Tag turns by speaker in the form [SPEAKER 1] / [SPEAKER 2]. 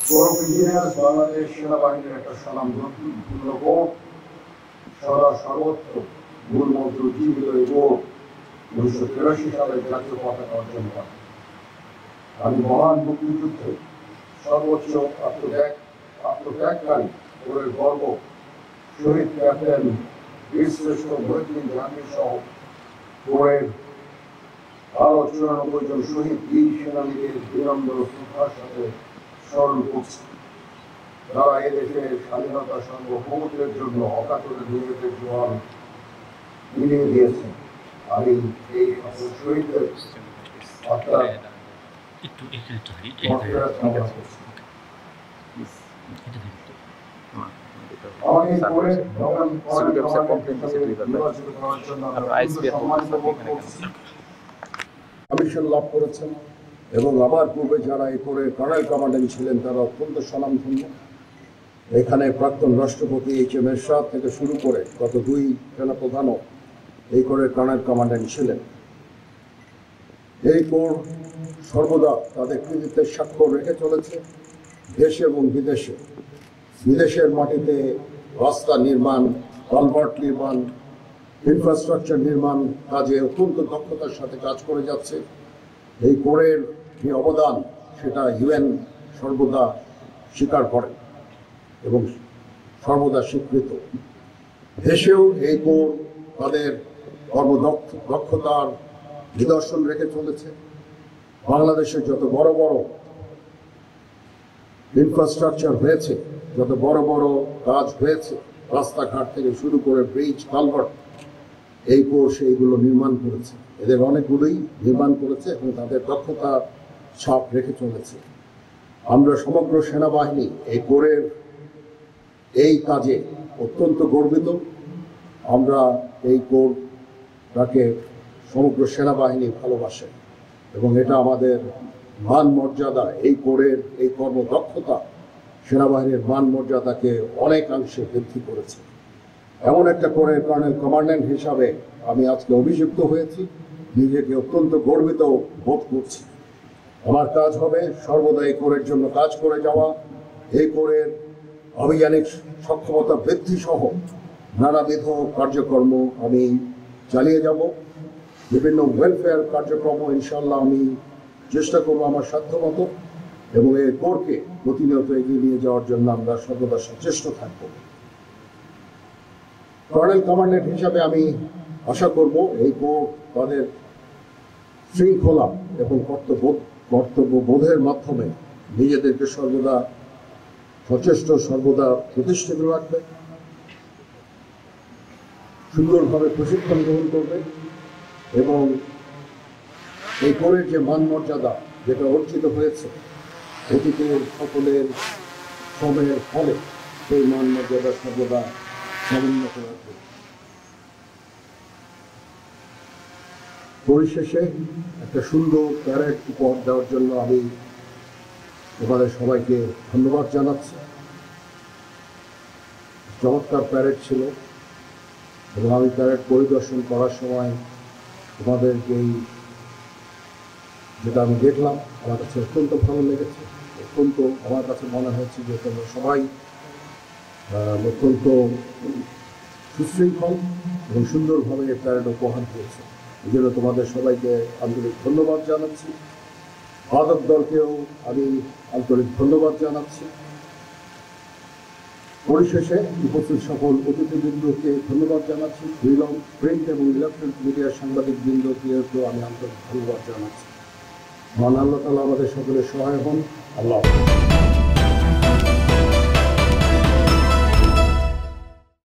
[SPEAKER 1] Core of engineers Bangladesh সেনাবাহিনীর একটা স্বনামধন্য কোর, সদা সর্বত্র মূলমন্ত্র জীবিত এই কোর 1983 সালে জাতীয় পতাকা অর্জন করে। আমি মহান মুক্তিযুদ্ধে সর্বোচ্চ আত্মত্যাগকারী কোরের গর্ব শহীদ ক্যাপ্টেন বীরশ্রেষ্ঠ মহিউদ্দিন জাহাঙ্গীর সহ কোরের আরো 94 জন শহীদ বীর সেনানীদের বিনম্র শ্রদ্ধার সাথে স্মরণ করছি, যারা এদেশের স্বাধীনতা সার্বভৌমত্বের জন্য অকাতরে নিজেদের জোয়ান মিলিয়ে দিয়েছেন। আমি এই সকল শহীদদের আত্মার কামনা করছি। কমিশন লাভ করেছেন এবং আমার পূর্বে যারা এই করে কর্নেল কমান্ডেন্ট ছিলেন তারা অত্যন্ত স্বনামধন্য। এখানে প্রাক্তন রাষ্ট্রপতি এইচ.এম. এরশাদ থেকে শুরু করে গত 2 সেনাপ্রধানও এই করে কর্নেল কমান্ডেন্ট ছিলেন। এই কোর সর্বদা তাদের কৃতিত্বের স্বাক্ষর রেখে চলেছে দেশে এবং বিদেশে। বিদেশের মাটিতে রাস্তা নির্মাণ, কালভার্ট নির্মাণ, ইনফ্রাস্ট্রাকচার নির্মাণ কাজে অত্যন্ত দক্ষতার সাথে কাজ করে যাচ্ছে। এই কোরের যে অবদান সেটা ইউএন সর্বদা স্বীকার করে এবং সর্বদা স্বীকৃত। দেশেও এই কোর তাদের কর্মদক্ষতার নিদর্শন রেখে চলেছে। বাংলাদেশে যত বড় বড় ইনফ্রাস্ট্রাকচার হয়েছে, যত বড় বড় কাজ হয়েছে, রাস্তাঘাট থেকে শুরু করে ব্রিজ, কালভার্ট, এই কোর সেইগুলো নির্মাণ করেছে। এদের অনেকগুলোই নির্মাণ করেছে এবং তাদের দক্ষতার ছাপ রেখে চলেছে। আমরা সমগ্র সেনাবাহিনী এই কোরের এই কাজে অত্যন্ত গর্বিত। আমরা এই কোরটাকে সমগ্র সেনাবাহিনী ভালোবাসে এবং এটা আমাদের মান মর্যাদা, এই কোরের এই কর্মদক্ষতা সেনাবাহিনীর মান মর্যাদাকে অনেকাংশে বৃদ্ধি করেছে। এমন একটা কোরের কর্নেল কমান্ডেন্ট হিসাবে আমি আজকে অভিযুক্ত হয়েছি, নিজেকে অত্যন্ত গর্বিত বোধ করছি। আমার কাজ হবে সর্বদা এই কোরের জন্য কাজ করে যাওয়া, এই কোরের আভিযানিক সক্ষমতা বৃদ্ধি সহ নানাবিধ কার্যক্রম আমি চালিয়ে যাব। বিভিন্ন ওয়েলফেয়ার কার্যক্রম ইনশাল্লাহ আমি চেষ্টা করবো আমার সাধ্যমতো এবং এই কোরকে প্রতিনিয়ত এগিয়ে নিয়ে যাওয়ার জন্য আমরা সর্বদা সচেষ্ট থাকব। কর্নেল কমান্ডেন্ট হিসাবে আমি আশা করব এই কোর তাদের শৃঙ্খলা এবং কর্তব্যবোধের মাধ্যমে নিজেদেরকে সর্বদা সচেষ্ট, সর্বদা প্রতিষ্ঠিত রাখবে, সুন্দরভাবে প্রশিক্ষণ গ্রহণ করবে এবং এই কোরের যে মান মর্যাদা যেটা অর্জিত হয়েছে অতীতে সকলের শ্রমের ফলে সেই মান মর্যাদা সর্বদা সমুন্নত রাখবে। পরিশেষে একটা সুন্দর প্যারেড উপহার দেওয়ার জন্য আমি তোমাদের সবাইকে ধন্যবাদ জানাচ্ছি। চমৎকার প্যারেড ছিল এবং আমি প্যারেড পরিদর্শন করার সময় তোমাদেরকেই যেটা আমি দেখলাম আমার কাছে অত্যন্ত ভালো লেগেছে। অত্যন্ত আমার কাছে মনে হয়েছে যে তোমরা সবাই অত্যন্ত সুশৃঙ্খল এবং সুন্দরভাবে এই প্যারেড উপহার দিয়েছে। এই জন্য তোমাদের সবাইকে আন্তরিক ধন্যবাদ জানাচ্ছি। বাদক দলকেও আমি আন্তরিক ধন্যবাদ জানাচ্ছি। পরিশেষে উপস্থিত সকল অতিথিবৃন্দকে ধন্যবাদ জানাচ্ছি। প্রিন্ট এবং ইলেকট্রনিক মিডিয়ার সাংবাদিকবৃন্দকেও আমি আন্তরিক ধন্যবাদ জানাচ্ছি। মহান আল্লাহ তাআলা আমাদের সকলের সহায় হন। আল্লাহ।